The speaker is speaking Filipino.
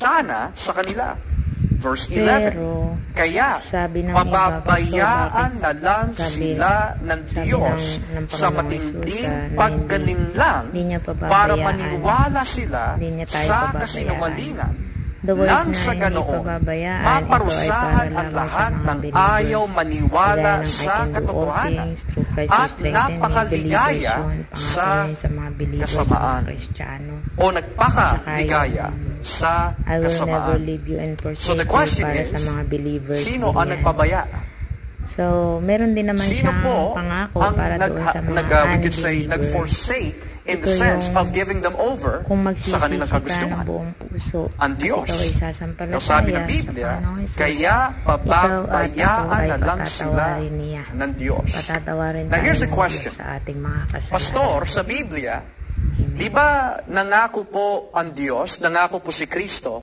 sana sa kanila. Verse 11, Pero, kaya sabi ng pababayaan na lang sabi sila ng Diyos ng sa Panginoong matinding Jesus, paggalinlang hindi niya pababayaan, para maniwala sila hindi niya tayo sa pababayaan. kasinungalingan. The word Nang na sa hindi ganoon, pababayaan, maparusahan ito ay para ang lamang sa lahat mga ng believers. ayaw maniwala Kaya sa I can do all katotohanan things through Christ who at strengthens me. napakaligaya Believers yun. sa Pangako yun sa mga believers, sa kasamaan. mga Kristiyano. O nagpakaligaya sa I will never kasamaan. leave you and forsake So the question you para is, sa mga believers. sino din ang yan. nagpabaya? So, meron din naman Sino siyang po pangako ang para doon sa mga we could say, unbelievers. nag-forsake in the Ito sense yung of giving them over kung sa kanilang magsisisi ka ng kagustuhan? buong puso Ang Diyos. at ikaw ay sasampalataya Sabi ng sa Biblia, Panginoong Jesus, kaya pababayaan ikaw at na ako lang ay sila patatawarin niya. ng Diyos. Patatawarin Now, tayo here's the ng question. Diyos sa ating mga kasalanan. Pastor, sa Biblia, Amen. di ba nangako po ang Diyos, nangako po si Kristo,